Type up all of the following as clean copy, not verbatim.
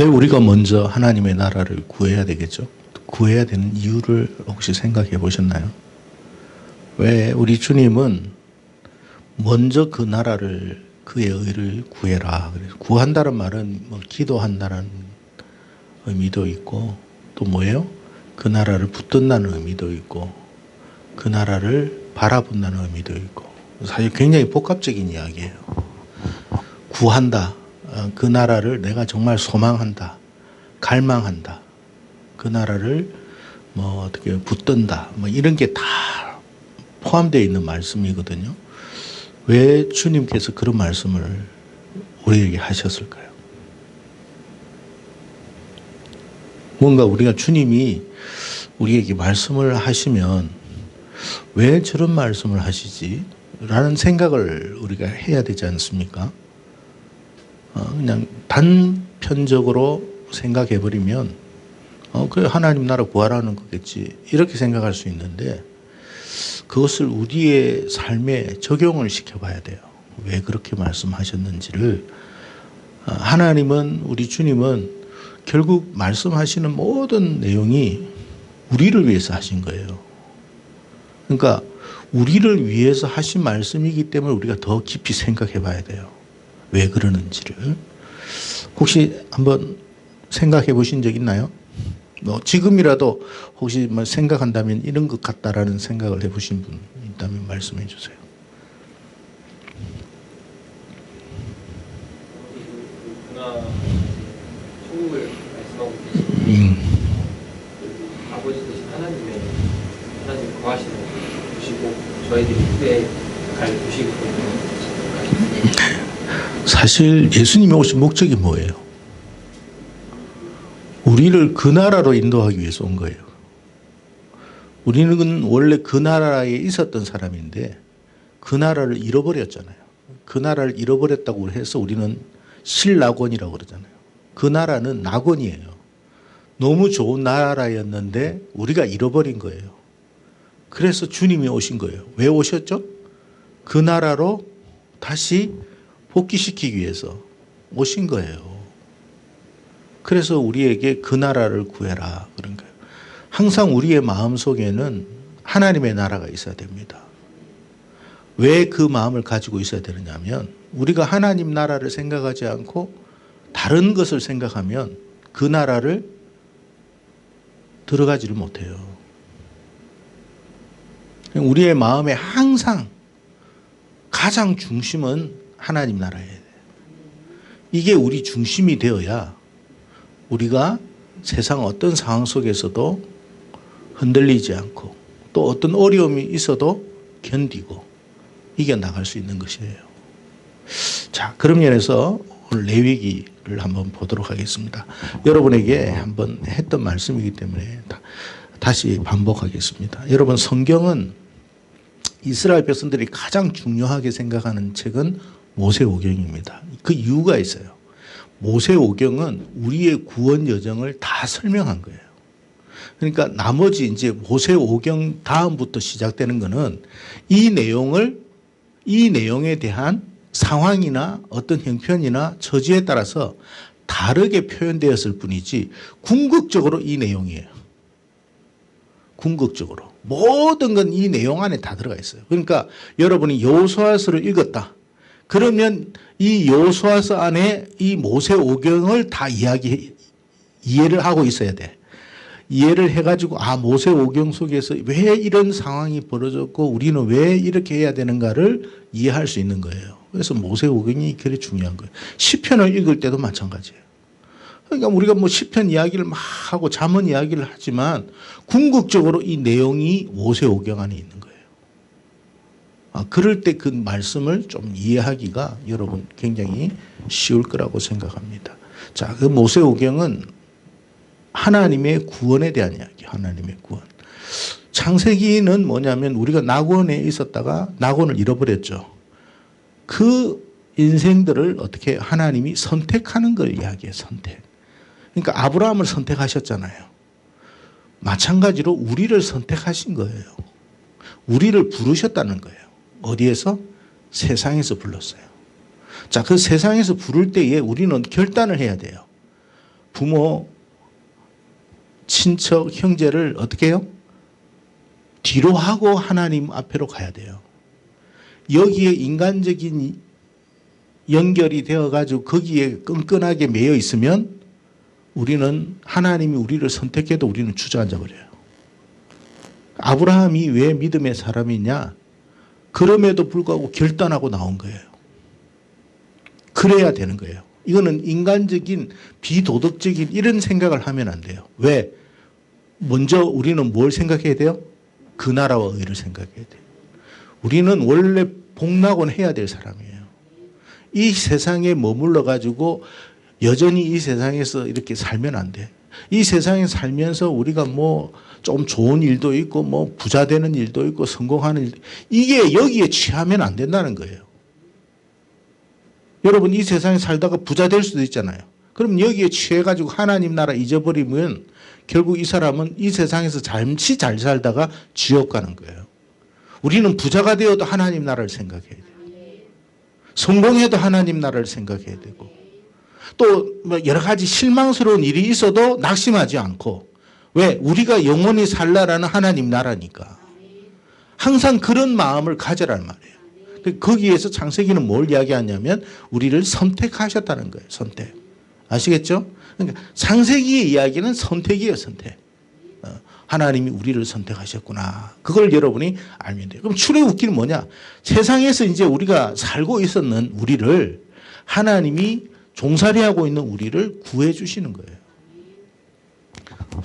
왜 우리가 먼저 하나님의 나라를 구해야 되겠죠? 구해야 되는 이유를 혹시 생각해 보셨나요? 왜 우리 주님은 먼저 그 나라를, 그의 의를 구해라. 구한다는 말은 뭐 기도한다는 의미도 있고, 또 뭐예요? 그 나라를 붙든다는 의미도 있고, 그 나라를 바라본다는 의미도 있고, 사실 굉장히 복합적인 이야기예요. 구한다. 그 나라를 내가 정말 소망한다. 갈망한다. 그 나라를 뭐 어떻게 붙든다. 뭐 이런 게 다 포함되어 있는 말씀이거든요. 왜 주님께서 그런 말씀을 우리에게 하셨을까요? 뭔가 우리가 주님이 우리에게 말씀을 하시면 왜 저런 말씀을 하시지? 라는 생각을 우리가 해야 되지 않습니까? 그냥 단편적으로 생각해버리면 그래 하나님 나라 구하라는 거겠지 이렇게 생각할 수 있는데 그것을 우리의 삶에 적용을 시켜봐야 돼요. 왜 그렇게 말씀하셨는지를. 하나님은, 우리 주님은 결국 말씀하시는 모든 내용이 우리를 위해서 하신 거예요. 그러니까 우리를 위해서 하신 말씀이기 때문에 우리가 더 깊이 생각해 봐야 돼요. 왜 그러는지를. 혹시 한번 생각해 보신 적 있나요? 지금이라도 혹시 뭐 생각한다면 이런 것 같다라는 생각을 해보신 분 있다면 말씀해 주세요. 천국을 말씀하고 계신 아버지 되신 하나님 거하시는 곳이고 저희들이 후대에 갈 곳이기 때문에 사실 예수님이 오신 목적이 뭐예요? 우리를 그 나라로 인도하기 위해서 온 거예요. 우리는 원래 그 나라에 있었던 사람인데 그 나라를 잃어버렸잖아요. 그 나라를 잃어버렸다고 해서 우리는 실낙원이라고 그러잖아요. 그 나라는 낙원이에요. 너무 좋은 나라였는데 우리가 잃어버린 거예요. 그래서 주님이 오신 거예요. 왜 오셨죠? 그 나라로 다시 복귀시키기 위해서 오신 거예요. 그래서 우리에게 그 나라를 구해라 그런 거예요. 항상 우리의 마음속에는 하나님의 나라가 있어야 됩니다. 왜 그 마음을 가지고 있어야 되느냐면 우리가 하나님 나라를 생각하지 않고 다른 것을 생각하면 그 나라를 들어가지를 못해요. 우리의 마음에 항상 가장 중심은 하나님 나라예요. 이게 우리 중심이 되어야 우리가 세상 어떤 상황 속에서도 흔들리지 않고 또 어떤 어려움이 있어도 견디고 이겨나갈 수 있는 것이에요. 자, 그런 면에서 오늘 레위기를 한번 보도록 하겠습니다. 여러분에게 한번 했던 말씀이기 때문에 다시 반복하겠습니다. 여러분, 성경은 이스라엘 백성들이 가장 중요하게 생각하는 책은 모세오경입니다. 그 이유가 있어요. 모세오경은 우리의 구원 여정을 다 설명한 거예요. 그러니까 나머지 이제 모세오경 다음부터 시작되는 거는 이 내용에 대한 상황이나 어떤 형편이나 처지에 따라서 다르게 표현되었을 뿐이지 궁극적으로 이 내용이에요. 궁극적으로. 모든 건 이 내용 안에 다 들어가 있어요. 그러니까 여러분이 여호수아서를 읽었다. 그러면 이 여호수아서 안에 이 모세오경을 다 이해를 하고 있어야 돼. 이해를 해가지고 모세오경 속에서 왜 이런 상황이 벌어졌고 우리는 왜 이렇게 해야 되는가를 이해할 수 있는 거예요. 그래서 모세오경이 그렇게 중요한 거예요. 시편을 읽을 때도 마찬가지예요. 그러니까 우리가 뭐 시편 이야기를 막 하고 잠언 이야기를 하지만 궁극적으로 이 내용이 모세오경 안에 있는 거예요. 그럴 때 그 말씀을 좀 이해하기가 여러분 굉장히 쉬울 거라고 생각합니다. 자, 그 모세오경은 하나님의 구원에 대한 이야기, 하나님의 구원. 창세기는 뭐냐면 우리가 낙원에 있었다가 낙원을 잃어버렸죠. 그 인생들을 어떻게 하나님이 선택하는 걸 이야기해요, 선택. 그러니까 아브라함을 선택하셨잖아요. 마찬가지로 우리를 선택하신 거예요. 우리를 부르셨다는 거예요. 어디에서? 세상에서 불렀어요. 자, 그 세상에서 부를 때에 우리는 결단을 해야 돼요. 부모, 친척, 형제를 어떻게 해요? 뒤로 하고 하나님 앞으로 가야 돼요. 여기에 인간적인 연결이 되어가지고 거기에 끈끈하게 매여 있으면 우리는 하나님이 우리를 선택해도 우리는 주저앉아 버려요. 아브라함이 왜 믿음의 사람이냐? 그럼에도 불구하고 결단하고 나온 거예요. 그래야 되는 거예요. 이거는 인간적인 비도덕적인 이런 생각을 하면 안 돼요. 왜? 먼저 우리는 뭘 생각해야 돼요? 그 나라와 의를 생각해야 돼요. 우리는 원래 복락원 해야 될 사람이에요. 이 세상에 머물러 가지고 여전히 이 세상에서 이렇게 살면 안 돼. 이 세상에 살면서 우리가 뭐 좀 좋은 일도 있고 뭐 부자 되는 일도 있고 성공하는 일도 이게 여기에 취하면 안 된다는 거예요. 여러분 이 세상에 살다가 부자 될 수도 있잖아요. 그럼 여기에 취해 가지고 하나님 나라 잊어버리면 결국 이 사람은 이 세상에서 잠시 잘 살다가 지옥 가는 거예요. 우리는 부자가 되어도 하나님 나라를 생각해야 돼요. 성공해도 하나님 나라를 생각해야 되고 또 여러 가지 실망스러운 일이 있어도 낙심하지 않고 왜? 우리가 영원히 살라라는 하나님 나라니까. 항상 그런 마음을 가져란 말이에요. 거기에서 창세기는 뭘 이야기하냐면 우리를 선택하셨다는 거예요. 선택. 아시겠죠? 그러니까 창세기의 이야기는 선택이에요. 선택. 하나님이 우리를 선택하셨구나. 그걸 여러분이 알면 돼요. 그럼 출애굽기는 뭐냐? 세상에서 이제 우리가 살고 있었는 우리를 하나님이 종살이하고 있는 우리를 구해 주시는 거예요.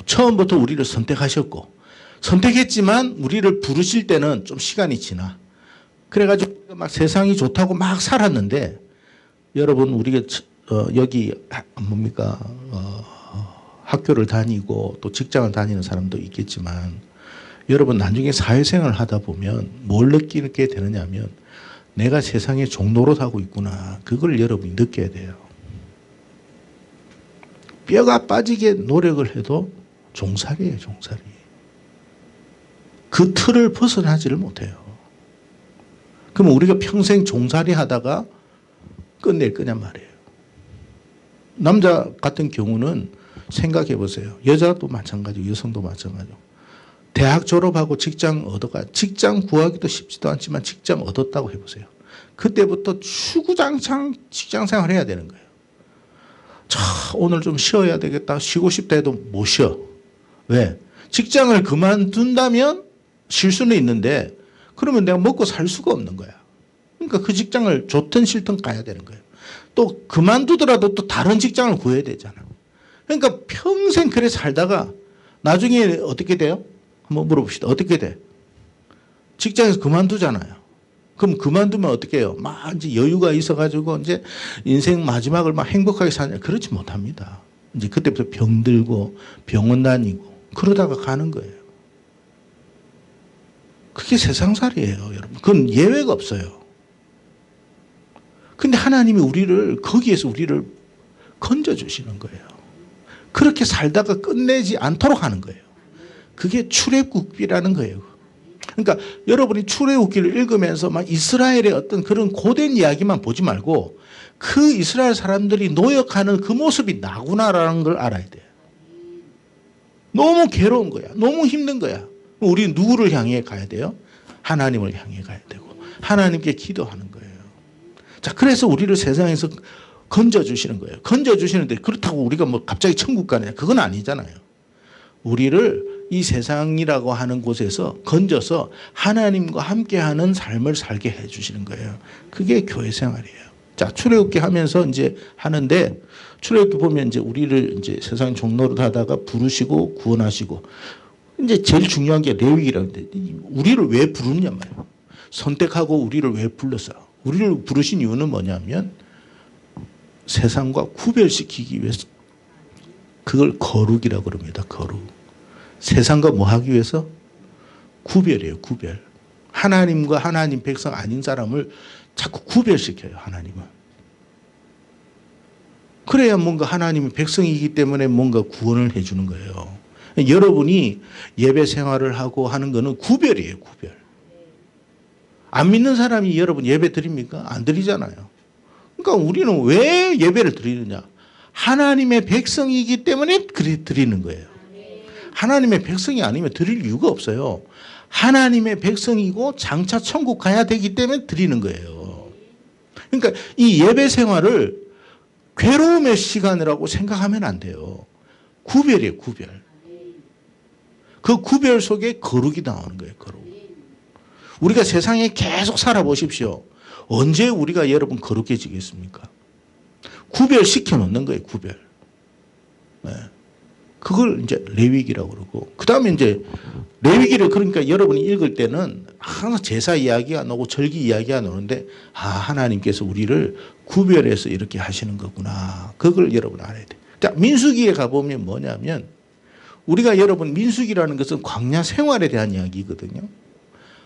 처음부터 우리를 선택하셨고 선택했지만 우리를 부르실 때는 좀 시간이 지나. 그래가지고 막 세상이 좋다고 막 살았는데 여러분 우리가 여기 뭡니까 학교를 다니고 또 직장을 다니는 사람도 있겠지만 여러분 나중에 사회생활을 하다 보면 뭘 느끼게 되느냐면 내가 세상에 종노릇하고 있구나. 그걸 여러분이 느껴야 돼요. 뼈가 빠지게 노력을 해도 종살이에요. 종살이. 그 틀을 벗어나지를 못해요. 그럼 우리가 평생 종살이 하다가 끝낼 거냔 말이에요. 남자 같은 경우는 생각해 보세요. 여자도 마찬가지고 여성도 마찬가지고. 대학 졸업하고 직장 직장 구하기도 쉽지도 않지만 직장 얻었다고 해보세요. 그때부터 추구장창 직장 생활 해야 되는 거예요. 자, 오늘 좀 쉬어야 되겠다. 쉬고 싶다 해도 못 쉬어. 왜? 직장을 그만둔다면 쉴 수는 있는데 그러면 내가 먹고 살 수가 없는 거야. 그러니까 그 직장을 좋든 싫든 가야 되는 거예요. 또 그만두더라도 또 다른 직장을 구해야 되잖아. 그러니까 평생 그래 살다가 나중에 어떻게 돼요? 한번 물어봅시다. 어떻게 돼? 직장에서 그만두잖아요. 그럼 그만두면 어떻게 해요? 막 이제 여유가 있어가지고 이제 인생 마지막을 막 행복하게 사냐? 그렇지 못합니다. 이제 그때부터 병들고 병원 다니고 그러다가 가는 거예요. 그게 세상살이에요, 여러분. 그건 예외가 없어요. 근데 하나님이 우리를 거기에서 우리를 건져주시는 거예요. 그렇게 살다가 끝내지 않도록 하는 거예요. 그게 출애굽기라는 거예요. 그러니까 여러분이 출애굽기를 읽으면서 막 이스라엘의 어떤 그런 고된 이야기만 보지 말고 그 이스라엘 사람들이 노역하는 그 모습이 나구나라는 걸 알아야 돼요. 너무 괴로운 거야. 너무 힘든 거야. 우리 누구를 향해 가야 돼요? 하나님을 향해 가야 되고 하나님께 기도하는 거예요. 자, 그래서 우리를 세상에서 건져주시는 거예요. 건져주시는데 그렇다고 우리가 뭐 갑자기 천국 가느냐? 그건 아니잖아요. 우리를 이 세상이라고 하는 곳에서 건져서 하나님과 함께하는 삶을 살게 해주시는 거예요. 그게 교회 생활이에요. 자, 출애굽기 하면서 이제 하는데 출애굽기 보면 이제 우리를 이제 세상 종노릇 하다가 부르시고 구원하시고 이제 제일 중요한 게 레위기라는데 우리를 왜 부르냐 말이에요. 선택하고 우리를 왜 불렀어요? 우리를 부르신 이유는 뭐냐면 세상과 구별시키기 위해서 그걸 거룩이라고 그럽니다. 거룩. 세상과 뭐 하기 위해서? 구별이에요. 구별. 하나님과 하나님 백성 아닌 사람을 자꾸 구별시켜요. 하나님은. 그래야 뭔가 하나님의 백성이기 때문에 뭔가 구원을 해주는 거예요. 여러분이 예배 생활을 하고 하는 거는 구별이에요. 구별. 안 믿는 사람이 여러분 예배 드립니까? 안 드리잖아요. 그러니까 우리는 왜 예배를 드리느냐? 하나님을 구별하기 위해서. 그래서 우리가 예배를 드리는 거예요. 그러니까 우리는 왜 예배를 드리느냐? 하나님을 구별하기 위해서. 그래서 우리가 예배를 드리는 거예요. 하나님의 백성이기 때문에 드리는 거예요. 하나님의 백성이 아니면 드릴 이유가 없어요. 하나님의 백성이고 장차 천국 가야 되기 때문에 드리는 거예요. 그러니까 이 예배 생활을 괴로움의 시간이라고 생각하면 안 돼요. 구별이에요, 구별. 그 구별 속에 거룩이 나오는 거예요, 거룩. 우리가 세상에 계속 살아보십시오. 언제 우리가 여러분 거룩해지겠습니까? 구별시켜 놓는 거예요, 구별. 네. 그걸 이제 레위기라고 그러고, 그 다음에 이제 레위기를 그러니까 여러분이 읽을 때는 항상 제사 이야기가 나오고 절기 이야기가 나오는데, 아, 하나님께서 우리를 구별해서 이렇게 하시는 거구나. 그걸 여러분 알아야 돼요. 자, 민수기에 가보면 뭐냐면, 우리가 여러분 민수기라는 것은 광야 생활에 대한 이야기거든요.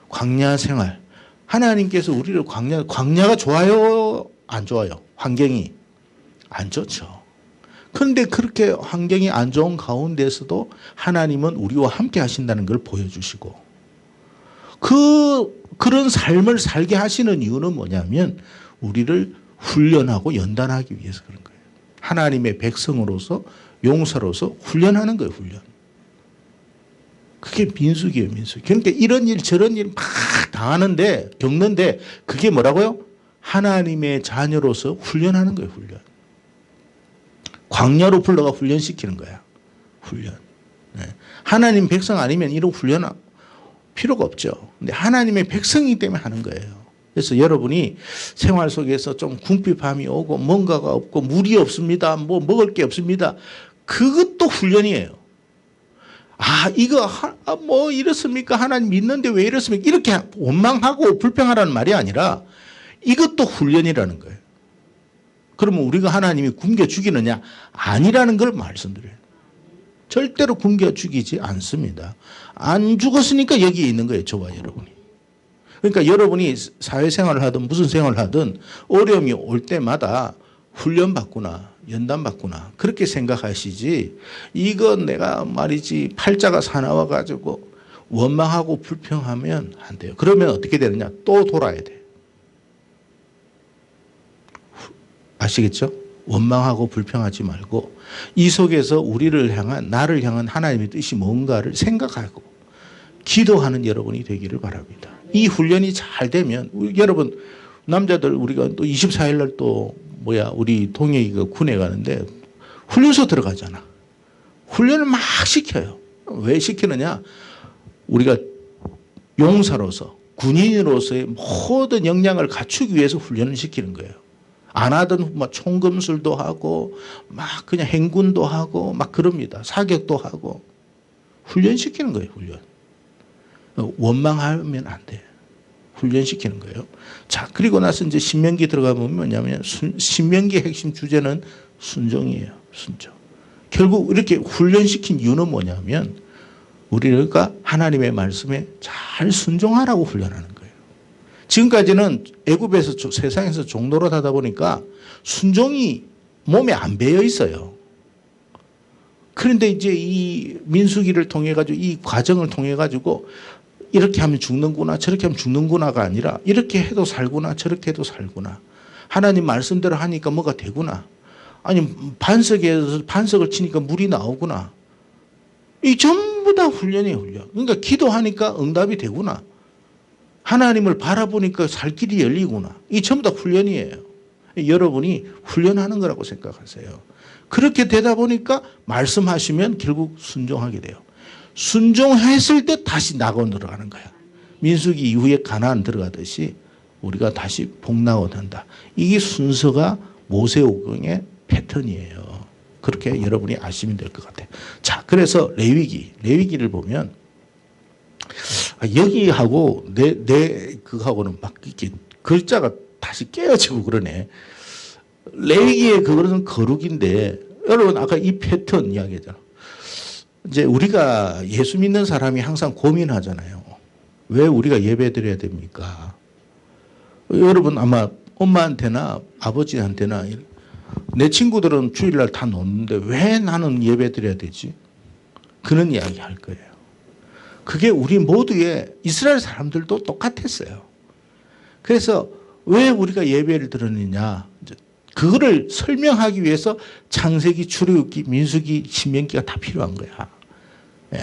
광야 생활. 하나님께서 우리를 광야가 좋아요? 안 좋아요? 환경이 안 좋죠. 그런데 그렇게 환경이 안 좋은 가운데서도 하나님은 우리와 함께 하신다는 걸 보여주시고, 그런 삶을 살게 하시는 이유는 뭐냐면 우리를 훈련하고 연단하기 위해서 그런 거예요. 하나님의 백성으로서 용사로서 훈련하는 거예요, 훈련. 그게 민수기예요, 민수기. 그러니까 이런 일 저런 일 막 당하는데 겪는데 그게 뭐라고요? 하나님의 자녀로서 훈련하는 거예요, 훈련. 광야로 불러가 훈련시키는 거야, 훈련. 네. 하나님 백성 아니면 이런 훈련 필요가 없죠. 근데 하나님의 백성이기 때문에 하는 거예요. 그래서 여러분이 생활 속에서 좀 궁핍함이 오고 뭔가가 없고 물이 없습니다. 뭐 먹을 게 없습니다. 그것도 훈련이에요. 아, 이거 뭐 이렇습니까? 하나님 믿는데 왜 이렇습니까? 이렇게 원망하고 불평하라는 말이 아니라 이것도 훈련이라는 거예요. 그러면 우리가 하나님이 굶겨 죽이느냐? 아니라는 걸 말씀드려요. 절대로 굶겨 죽이지 않습니다. 안 죽었으니까 여기에 있는 거예요, 저와 여러분이. 그러니까 여러분이 사회생활을 하든 무슨 생활을 하든 어려움이 올 때마다 훈련받구나, 연단받구나, 그렇게 생각하시지, 이건 내가 말이지 팔자가 사나워 가지고 원망하고 불평하면 안 돼요. 그러면 어떻게 되느냐? 또 돌아야 돼요. 아시겠죠? 원망하고 불평하지 말고 이 속에서 우리를 향한, 나를 향한 하나님의 뜻이 뭔가를 생각하고 기도하는 여러분이 되기를 바랍니다. 이 훈련이 잘 되면, 여러분 남자들 우리가 또 24일 날 또 우리 동혁이가 군에 가는데 훈련소 들어가잖아. 훈련을 막 시켜요. 왜 시키느냐? 우리가 용사로서 군인으로서의 모든 역량을 갖추기 위해서 훈련을 시키는 거예요. 안 하던 막 총검술도 하고 막 그냥 행군도 하고 막 그럽니다. 사격도 하고 훈련시키는 거예요, 훈련. 원망하면 안 돼요. 훈련시키는 거예요. 자, 그리고 나서 이제 신명기 들어가면 뭐냐면 신명기의 핵심 주제는 순종이에요. 순종. 결국 이렇게 훈련시킨 이유는 뭐냐면 우리가 하나님의 말씀에 잘 순종하라고 훈련하는 거예요. 지금까지는 애굽에서 세상에서 종노릇 하다 보니까 순종이 몸에 안 배어 있어요. 그런데 이제 이 민수기를 통해 가지고 이 과정을 통해 가지고 이렇게 하면 죽는구나, 저렇게 하면 죽는구나가 아니라 이렇게 해도 살구나, 저렇게 해도 살구나. 하나님 말씀대로 하니까 뭐가 되구나. 아니 반석에서 반석을 치니까 물이 나오구나. 이 전부 다 훈련이에요, 훈련. 그러니까 기도하니까 응답이 되구나. 하나님을 바라보니까 살 길이 열리구나. 이 전부 다 훈련이에요. 여러분이 훈련하는 거라고 생각하세요. 그렇게 되다 보니까 말씀하시면 결국 순종하게 돼요. 순종했을 때 다시 낙원 들어가는 거야. 민수기 이후에 가나안 들어가듯이 우리가 다시 복낙원 한다. 이게 순서가 모세오경의 패턴이에요. 그렇게 여러분이 아시면 될 것 같아요. 자, 그래서 레위기를 보면 여기하고 내 그하고는 막 이렇게 글자가 다시 깨어지고 그러네. 레위기의 그거는 거룩인데, 여러분 아까 이 패턴 이야기했잖아. 이제 우리가 예수 믿는 사람이 항상 고민하잖아요. 왜 우리가 예배 드려야 됩니까? 여러분 아마 엄마한테나 아버지한테나 내 친구들은 주일날 다 노는데 왜 나는 예배 드려야 되지? 그런 이야기 할 거예요. 그게 우리 모두의 이스라엘 사람들도 똑같았어요. 그래서 왜 우리가 예배를 드리느냐? 그거를 설명하기 위해서 창세기, 출애굽기, 민수기, 신명기가 다 필요한 거야. 예.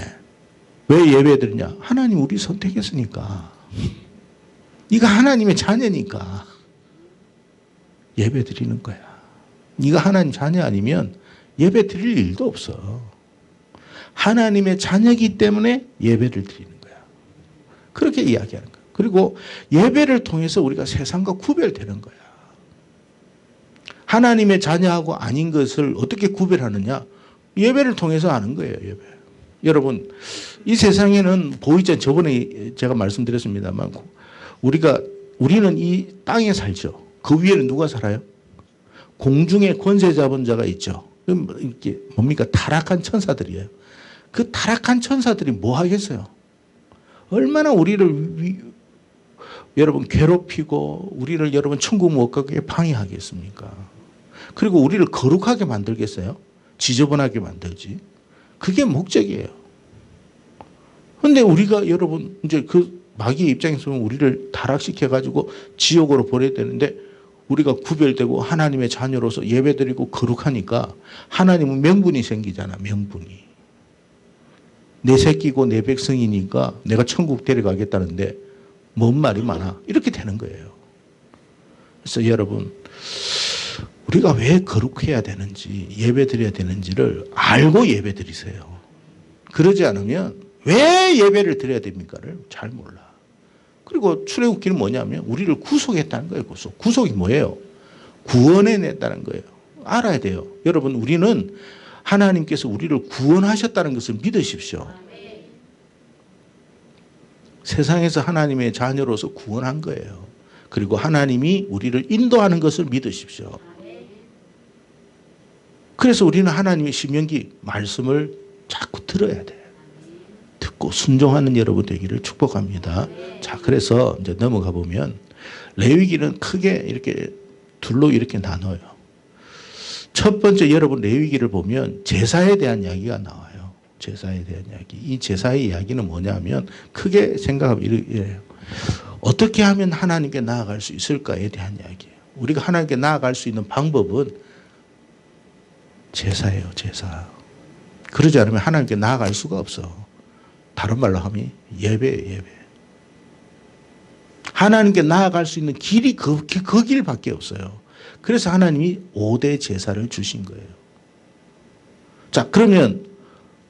왜 예배 드리냐? 하나님 우리 선택했으니까. 네가 하나님의 자녀니까 예배 드리는 거야. 네가 하나님 자녀 아니면 예배 드릴 일도 없어. 하나님의 자녀이기 때문에 예배를 드리는 거야. 그렇게 이야기하는 거야. 그리고 예배를 통해서 우리가 세상과 구별되는 거야. 하나님의 자녀하고 아닌 것을 어떻게 구별하느냐? 예배를 통해서 아는 거예요. 예배. 여러분, 이 세상에는 보이지, 저번에 제가 말씀드렸습니다만 우리는 이 땅에 살죠. 그 위에는 누가 살아요? 공중에 권세 잡은 자가 있죠. 이게 뭡니까? 타락한 천사들이에요. 그 타락한 천사들이 뭐 하겠어요? 얼마나 우리를 여러분 괴롭히고 우리를 여러분 천국 못 가게 방해하겠습니까? 그리고 우리를 거룩하게 만들겠어요? 지저분하게 만들지. 그게 목적이에요. 그런데 우리가 여러분 이제 그 마귀의 입장에서 우리를 타락시켜가지고 지옥으로 보내야 되는데 우리가 구별되고 하나님의 자녀로서 예배드리고 거룩하니까 하나님은 명분이 생기잖아. 명분이. 내 새끼고 내 백성이니까 내가 천국 데려가겠다는데 뭔 말이 많아. 이렇게 되는 거예요. 그래서 여러분 우리가 왜 거룩해야 되는지 예배드려야 되는지를 알고 예배드리세요. 그러지 않으면 왜 예배를 드려야 됩니까를 잘 몰라. 그리고 출애굽기는 뭐냐면 우리를 구속했다는 거예요. 구속이 뭐예요? 구원해냈다는 거예요. 알아야 돼요. 여러분 우리는 하나님께서 우리를 구원하셨다는 것을 믿으십시오. 세상에서 하나님의 자녀로서 구원한 거예요. 그리고 하나님이 우리를 인도하는 것을 믿으십시오. 그래서 우리는 하나님의 신명기 말씀을 자꾸 들어야 돼. 듣고 순종하는 여러분 되기를 축복합니다. 자, 그래서 이제 넘어가 보면 레위기는 크게 이렇게 둘로 이렇게 나눠요. 첫 번째 여러분 레위기를 보면 제사에 대한 이야기가 나와요. 제사에 대한 이야기. 이 제사의 이야기는 뭐냐면 크게 생각하면 이래요. 어떻게 하면 하나님께 나아갈 수 있을까에 대한 이야기예요. 우리가 하나님께 나아갈 수 있는 방법은 제사예요. 제사. 그러지 않으면 하나님께 나아갈 수가 없어. 다른 말로 하면 예배예요. 예배. 하나님께 나아갈 수 있는 길이 그 길밖에 없어요. 그래서 하나님이 5대 제사를 주신 거예요. 자, 그러면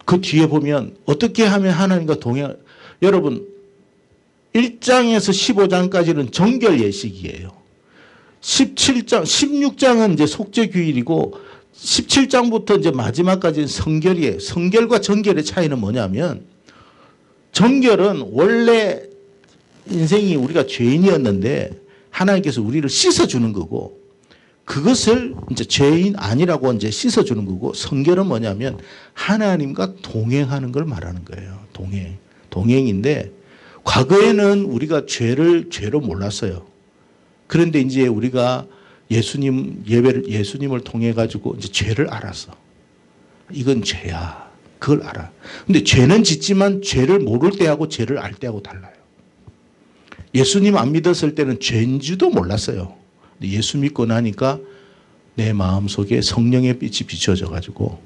그 뒤에 보면 어떻게 하면 하나님과 동행, 여러분 1장에서 15장까지는 정결 예식이에요. 17장, 16장은 이제 속죄규일이고 17장부터 이제 마지막까지는 성결이에요. 성결과 정결의 차이는 뭐냐면 정결은 원래 인생이 우리가 죄인이었는데 하나님께서 우리를 씻어주는 거고 그것을 이제 죄인 아니라고 이제 씻어주는 거고 성결은 뭐냐면 하나님과 동행하는 걸 말하는 거예요. 동행인데 과거에는 우리가 죄로 몰랐어요. 그런데 이제 우리가 예수님을 통해 가지고 이제 죄를 알았어. 이건 죄야. 그걸 알아. 근데 죄는 짓지만 죄를 모를 때하고 죄를 알 때하고 달라요. 예수님 안 믿었을 때는 죄인지도 몰랐어요. 근데 예수 믿고 나니까 내 마음속에 성령의 빛이 비춰져 가지고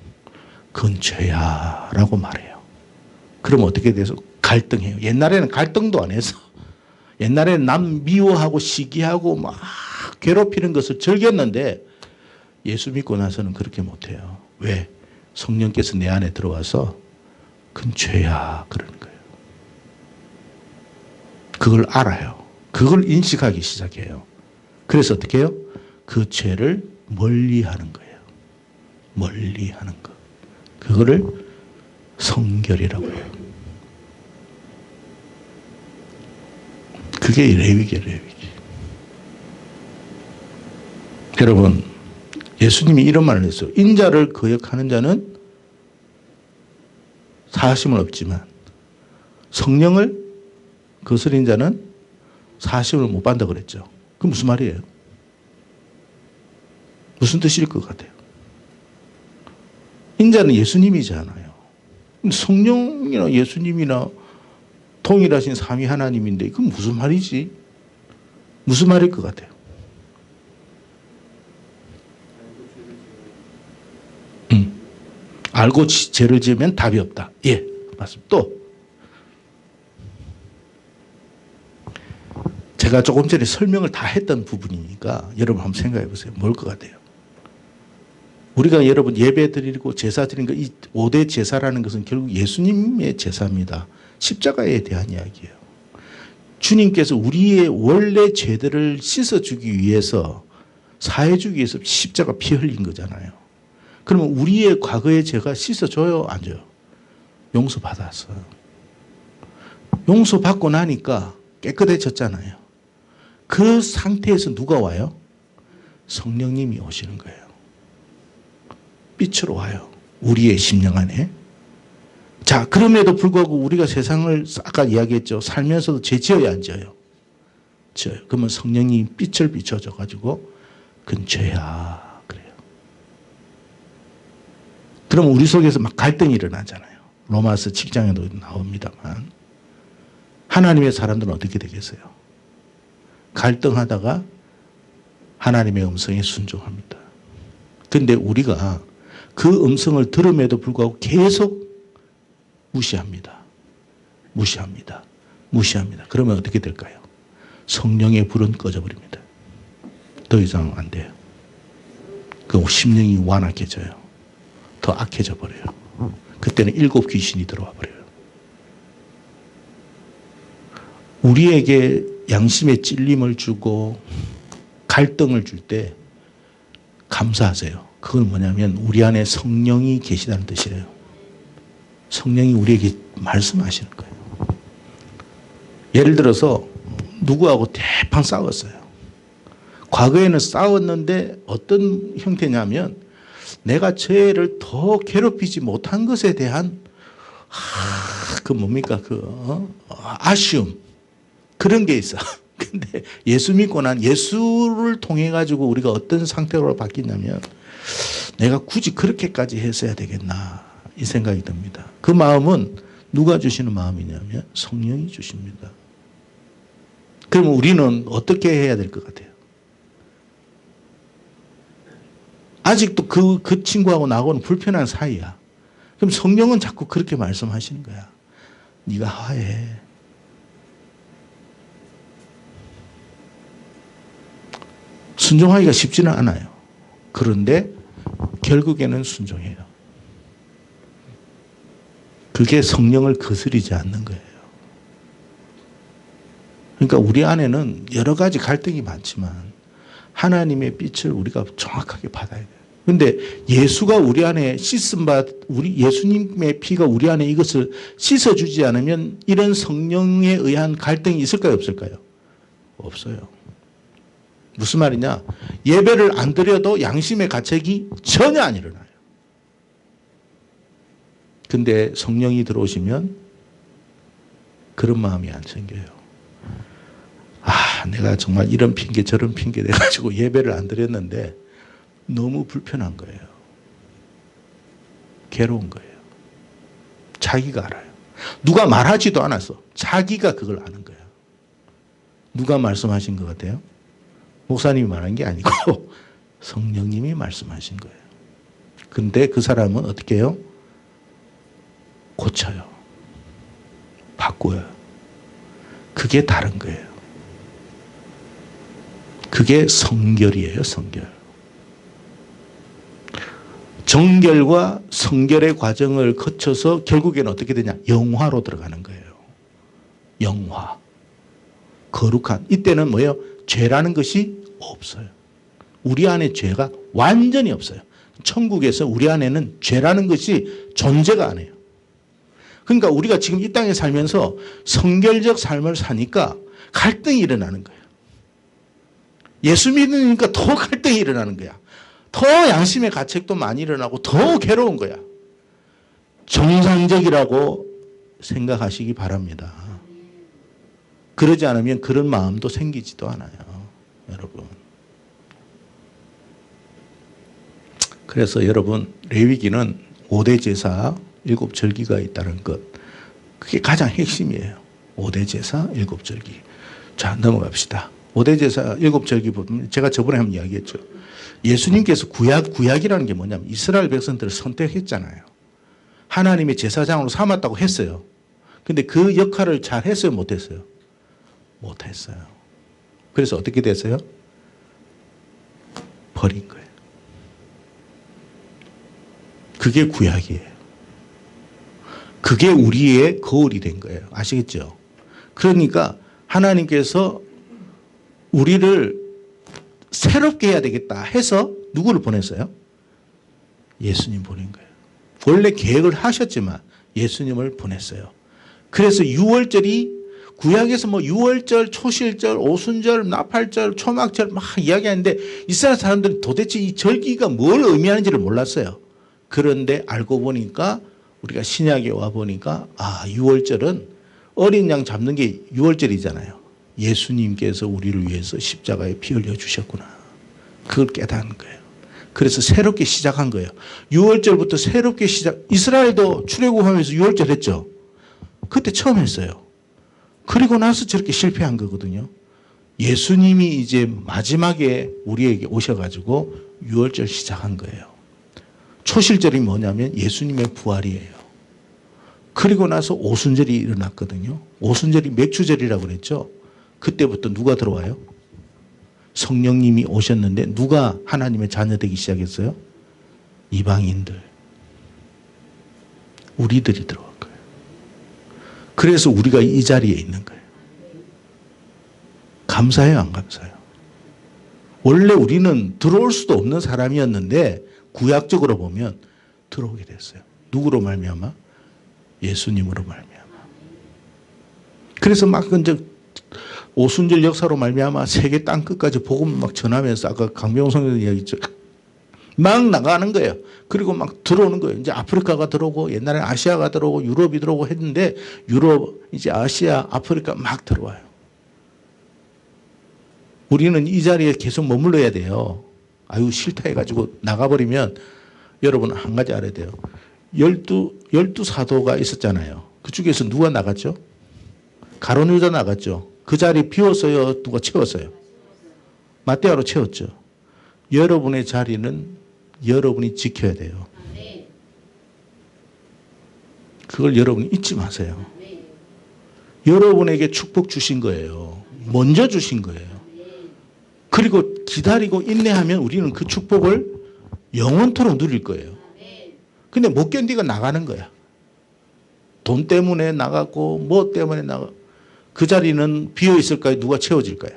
그건 죄야 라고 말해요. 그럼 어떻게 돼서 갈등해요. 옛날에는 갈등도 안 해서 옛날에는 남 미워하고 시기하고 막 괴롭히는 것을 즐겼는데 예수 믿고 나서는 그렇게 못해요. 왜? 성령께서 내 안에 들어와서 그건 죄야 그러는 거예요. 그걸 알아요. 그걸 인식하기 시작해요. 그래서 어떻게 해요? 그 죄를 멀리하는 거예요. 멀리하는 것. 그거를 성결이라고 해요. 그게 레위기예요. 레위기. 여러분 예수님이 이런 말을 했어요. 인자를 거역하는 자는 사하심은 없지만 성령을 거스린 자는 사하심을 못 받는다고 그랬죠. 그게 무슨 말이에요? 무슨 뜻일 것 같아요? 인자는 예수님이잖아요. 성령이나 예수님이나 동일하신 삼위 하나님인데 그건 무슨 말이지? 무슨 말일 것 같아요? 알고 죄를 지으면 답이 없다. 예, 맞습니다. 또 제가 조금 전에 설명을 다 했던 부분이니까 여러분 한번 생각해 보세요. 뭘 것 같아요? 우리가 여러분 예배 드리고 제사 드리는 거, 이 5대 제사라는 것은 결국 예수님의 제사입니다. 십자가에 대한 이야기예요. 주님께서 우리의 원래 죄들을 씻어주기 위해서, 사해주기 위해서 십자가 피 흘린 거잖아요. 그러면 우리의 과거의 죄가 씻어줘요? 안 줘요? 용서받았어요. 용서받고 나니까 깨끗해졌잖아요. 그 상태에서 누가 와요? 성령님이 오시는 거예요. 빛으로 와요. 우리의 심령 안에. 자, 그럼에도 불구하고 우리가 세상을 아까 이야기했죠. 살면서도 죄 지어야 안 지어요? 지어요. 그러면 성령이 빛을 비춰줘 가지고 그건 죄야. 그래요. 그럼 우리 속에서 막 갈등이 일어나잖아요. 로마서 7장에도 나옵니다만 하나님의 사람들은 어떻게 되겠어요? 갈등하다가 하나님의 음성에 순종합니다. 그런데 우리가 그 음성을 들음에도 불구하고 계속 무시합니다. 무시합니다. 무시합니다. 그러면 어떻게 될까요? 성령의 불은 꺼져버립니다. 더 이상 안 돼요. 그 심령이 완악해져요. 더 악해져 버려요. 그때는 7 귀신이 들어와 버려요. 우리에게 양심의 찔림을 주고 갈등을 줄 때 감사하세요. 그건 뭐냐면 우리 안에 성령이 계시다는 뜻이래요. 성령이 우리에게 말씀하시는 거예요. 예를 들어서 누구하고 대판 싸웠어요. 과거에는 싸웠는데 어떤 형태냐면 내가 쟤를 더 괴롭히지 못한 것에 대한 그 뭡니까? 아쉬움. 그런 게 있어. 근데 예수 믿고 난 예수를 통해 가지고 우리가 어떤 상태로 바뀌냐면 내가 굳이 그렇게까지 했어야 되겠나 이 생각이 듭니다. 그 마음은 누가 주시는 마음이냐면 성령이 주십니다. 그러면 우리는 어떻게 해야 될 것 같아요? 아직도 그 친구하고 나하고는 불편한 사이야. 그럼 성령은 자꾸 그렇게 말씀하시는 거야. 네가 화해. 순종하기가 쉽지는 않아요. 그런데 결국에는 순종해요. 그게 성령을 거스르지 않는 거예요. 그러니까 우리 안에는 여러 가지 갈등이 많지만 하나님의 빛을 우리가 정확하게 받아야 돼요. 그런데 예수가 우리 안에 우리 예수님의 피가 우리 안에 이것을 씻어주지 않으면 이런 성령에 의한 갈등이 있을까요? 없을까요? 없어요. 무슨 말이냐? 예배를 안 드려도 양심의 가책이 전혀 안 일어나요. 근데 성령이 들어오시면 그런 마음이 안 생겨요. 내가 정말 이런 핑계 저런 핑계 내가지고 예배를 안 드렸는데 너무 불편한 거예요. 괴로운 거예요. 자기가 알아요. 누가 말하지도 않았어. 자기가 그걸 아는 거예요. 누가 말씀하신 것 같아요? 목사님이 말한 게 아니고 성령님이 말씀하신 거예요. 근데 그 사람은 어떻게 해요? 고쳐요. 바꿔요. 그게 다른 거예요. 그게 성결이에요. 성결. 정결과 성결의 과정을 거쳐서 결국에는 어떻게 되냐? 영화로 들어가는 거예요. 영화. 거룩한. 이때는 뭐예요? 죄라는 것이 없어요. 우리 안에 죄가 완전히 없어요. 천국에서 우리 안에는 죄라는 것이 존재가 안 해요. 그러니까 우리가 지금 이 땅에 살면서 성결적 삶을 사니까 갈등이 일어나는 거예요. 예수 믿으니까 더 갈등이 일어나는 거야. 더 양심의 가책도 많이 일어나고 더 괴로운 거야. 정상적이라고 생각하시기 바랍니다. 그러지 않으면 그런 마음도 생기지도 않아요. 여러분. 그래서 여러분 레위기는 5대 제사 7절기가 있다는 것. 그게 가장 핵심이에요. 5대 제사 7절기. 자, 넘어갑시다. 5대 제사 7절기 보면 제가 저번에 한번 이야기했죠. 예수님께서 구약이라는 게 뭐냐면 이스라엘 백성들을 선택했잖아요. 하나님의 제사장으로 삼았다고 했어요. 근데 그 역할을 잘 했어요? 못했어요? 못했어요. 그래서 어떻게 됐어요? 버린 거예요. 그게 구약이에요. 그게 우리의 거울이 된 거예요. 아시겠죠? 그러니까 하나님께서 우리를 새롭게 해야 되겠다 해서 누구를 보냈어요? 예수님 보낸 거예요. 원래 계획을 하셨지만 예수님을 보냈어요. 그래서 유월절이 구약에서 뭐 유월절, 초실절, 오순절, 나팔절, 초막절 막 이야기하는데 이스라엘 사람들은 도대체 이 절기가 뭘 의미하는지를 몰랐어요. 그런데 알고 보니까 우리가 신약에 와 보니까 유월절은 어린 양 잡는 게 유월절이잖아요. 예수님께서 우리를 위해서 십자가에 피 흘려 주셨구나. 그걸 깨닫는 거예요. 그래서 새롭게 시작한 거예요. 유월절부터 새롭게 이스라엘도 출애굽하면서 유월절 했죠. 그때 처음 했어요. 그리고 나서 저렇게 실패한 거거든요. 예수님이 이제 마지막에 우리에게 오셔가지고 유월절 시작한 거예요. 초실절이 뭐냐면 예수님의 부활이에요. 그리고 나서 오순절이 일어났거든요. 오순절이 맥주절이라고 그랬죠. 그때부터 누가 들어와요? 성령님이 오셨는데 누가 하나님의 자녀 되기 시작했어요? 이방인들. 우리들이 들어간 거예요. 그래서 우리가 이 자리에 있는 거예요. 감사해요, 안 감사해요? 원래 우리는 들어올 수도 없는 사람이었는데 구약적으로 보면 들어오게 됐어요. 누구로 말미암아? 예수님으로 말미암아. 그래서 막 이제 오순절 역사로 말미암아 세계 땅 끝까지 복음 막 전하면서 아까 강병호 선생님 이야기했죠. 막 나가는 거예요. 그리고 막 들어오는 거예요. 이제 아프리카가 들어오고 옛날에 아시아가 들어오고 유럽이 들어오고 했는데 유럽, 이제 아시아, 아프리카 막 들어와요. 우리는 이 자리에 계속 머물러야 돼요. 아유 싫다 해가지고 나가버리면 여러분 한 가지 알아야 돼요. 12 사도가 있었잖아요. 그 중에서 누가 나갔죠? 가룟 유다 나갔죠. 그 자리 비웠어요? 누가 채웠어요? 마테아로 채웠죠. 여러분의 자리는 여러분이 지켜야 돼요. 그걸 여러분이 잊지 마세요. 여러분에게 축복 주신 거예요. 먼저 주신 거예요. 그리고 기다리고 인내하면 우리는 그 축복을 영원토록 누릴 거예요. 근데 못 견디고 나가는 거야. 돈 때문에 나가고 뭐 때문에 나가고. 그 자리는 비어 있을까요? 누가 채워질까요?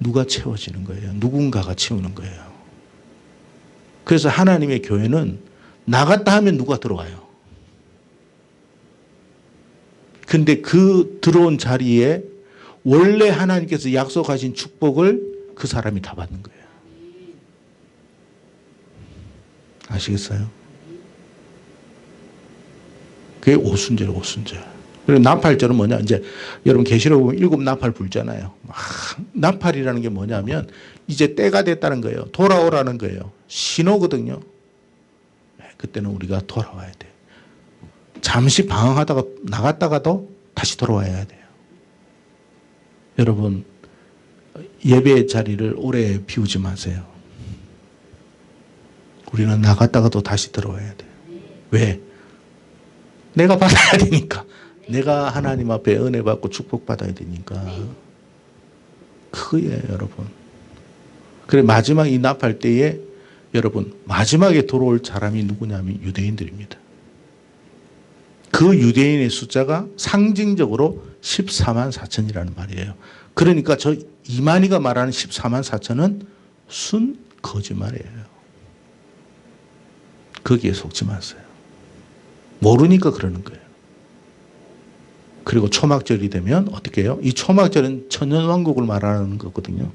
누가 채워지는 거예요? 누군가가 채우는 거예요. 그래서 하나님의 교회는 나갔다 하면 누가 들어와요? 근데 그 들어온 자리에 원래 하나님께서 약속하신 축복을 그 사람이 다 받는 거예요. 아시겠어요? 그게 오순절, 오순절. 그리고 나팔절은 뭐냐? 이제 여러분 계시록 보면 7 나팔 불잖아요. 나팔이라는 게 뭐냐면 이제 때가 됐다는 거예요. 돌아오라는 거예요. 신호거든요. 그때는 우리가 돌아와야 돼요. 잠시 방황하다가 나갔다가도 다시 돌아와야 돼요. 여러분 예배의 자리를 오래 비우지 마세요. 우리는 나갔다가도 다시 들어와야 돼요. 왜? 내가 받아야 되니까. 내가 하나님 앞에 은혜 받고 축복 받아야 되니까. 그거예요, 여러분. 그래 마지막 이 나팔 때에 여러분 마지막에 돌아올 사람이 누구냐면 유대인들입니다. 그 유대인의 숫자가 상징적으로 14만 4천이라는 말이에요. 그러니까 저 이만희가 말하는 14만 4천은 순 거짓말이에요. 거기에 속지 마세요. 모르니까 그러는 거예요. 그리고 초막절이 되면 어떻게 해요? 이 초막절은 천년왕국을 말하는 거거든요.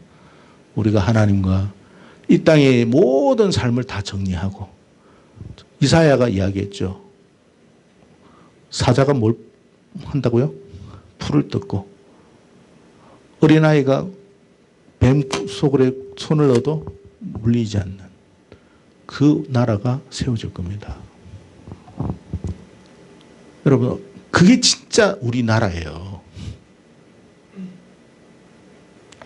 우리가 하나님과 이 땅의 모든 삶을 다 정리하고 이사야가 이야기했죠. 사자가 뭘 한다고요? 풀을 뜯고 어린아이가 뱀 속에 손을 넣어도 물리지 않는 그 나라가 세워질 겁니다. 여러분 그게 진짜 우리나라예요.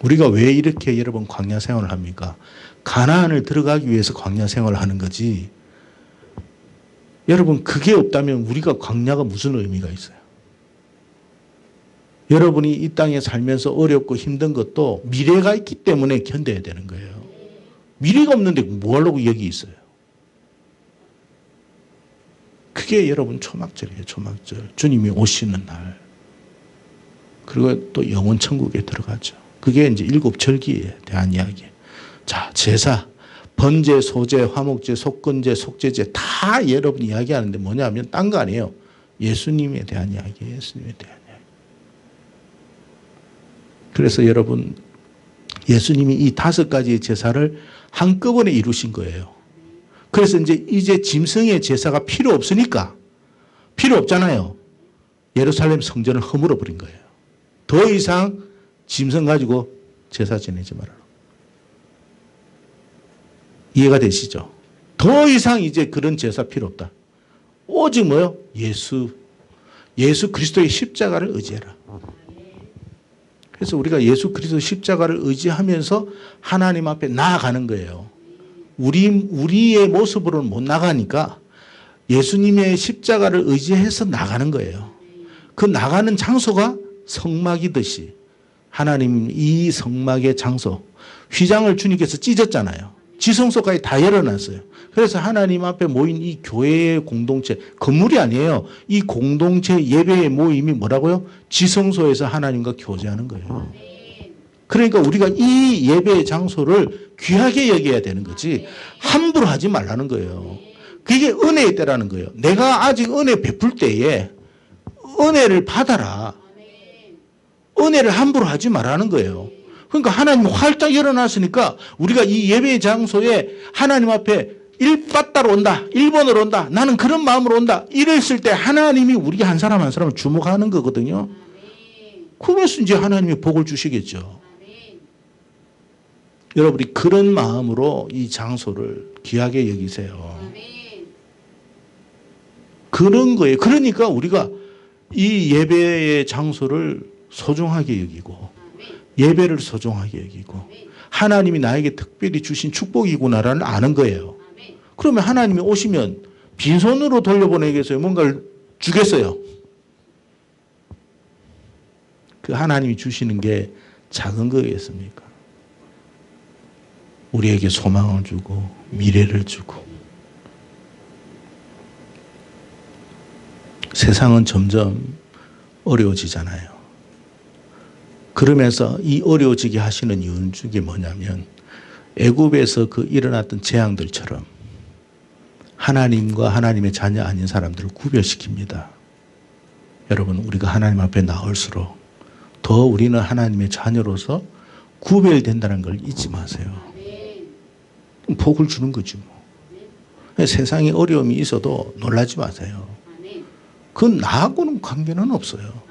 우리가 왜 이렇게 여러분 광야 생활을 합니까? 가나안을 들어가기 위해서 광야 생활을 하는 거지 여러분 그게 없다면 우리가 광야가 무슨 의미가 있어요? 여러분이 이 땅에 살면서 어렵고 힘든 것도 미래가 있기 때문에 견뎌야 되는 거예요. 미래가 없는데 뭐 하려고 여기 있어요? 그게 여러분 초막절이에요. 초막절. 주님이 오시는 날. 그리고 또 영원 천국에 들어가죠. 그게 이제 일곱 절기에 대한 이야기예요. 자, 제사, 번제, 소제, 화목제, 속건제, 속죄제 다 여러분 이야기하는데 뭐냐면 딴 거 아니에요. 예수님에 대한 이야기예요. 예수님에 대한 이야기. 그래서 여러분 예수님이 이 5가지의 제사를 한꺼번에 이루신 거예요. 그래서 이제 짐승의 제사가 필요 없으니까 필요 없잖아요. 예루살렘 성전을 허물어 버린 거예요. 더 이상 짐승 가지고 제사 지내지 말아라. 이해가 되시죠? 더 이상 이제 그런 제사 필요 없다. 오직 뭐요? 예수 그리스도의 십자가를 의지해라. 그래서 우리가 예수 그리스도 십자가를 의지하면서 하나님 앞에 나아가는 거예요. 우리의 모습으로는 못 나가니까 예수님의 십자가를 의지해서 나가는 거예요. 그 나가는 장소가 성막이듯이 하나님 이 성막의 장소, 휘장을 주님께서 찢었잖아요. 지성소까지 다 열어놨어요. 그래서 하나님 앞에 모인 이 교회의 공동체, 건물이 아니에요. 이 공동체 예배의 모임이 뭐라고요? 지성소에서 하나님과 교제하는 거예요. 그러니까 우리가 이 예배의 장소를 귀하게 여겨야 되는 거지 함부로 하지 말라는 거예요. 그게 은혜의 때라는 거예요. 내가 아직 은혜 베풀 때에 은혜를 받아라. 은혜를 함부로 하지 말라는 거예요. 그러니까 하나님이 활짝 열어놨으니까 우리가 이 예배의 장소에 하나님 앞에 1바따로 온다. 1번으로 온다. 나는 그런 마음으로 온다. 이랬을 때 하나님이 우리 한 사람 한 사람을 주목하는 거거든요. 그러면서 이제 하나님이 복을 주시겠죠. 여러분이 그런 마음으로 이 장소를 귀하게 여기세요. 그런 거예요. 그러니까 우리가 이 예배의 장소를 소중하게 여기고 예배를 소중하게 여기고 하나님이 나에게 특별히 주신 축복이구나라는 아는 거예요. 그러면 하나님이 오시면 빈손으로 돌려보내겠어요? 뭔가를 주겠어요? 그 하나님이 주시는 게 작은 거겠습니까? 우리에게 소망을 주고 미래를 주고 세상은 점점 어려워지잖아요. 그러면서 이 어려워지게 하시는 이유 중에 뭐냐면 애굽에서 그 일어났던 재앙들처럼 하나님과 하나님의 자녀 아닌 사람들을 구별시킵니다. 여러분 우리가 하나님 앞에 나올수록 더 우리는 하나님의 자녀로서 구별된다는 걸 잊지 마세요. 복을 주는 거죠. 세상에 어려움이 있어도 놀라지 마세요. 그건 나하고는 관계는 없어요.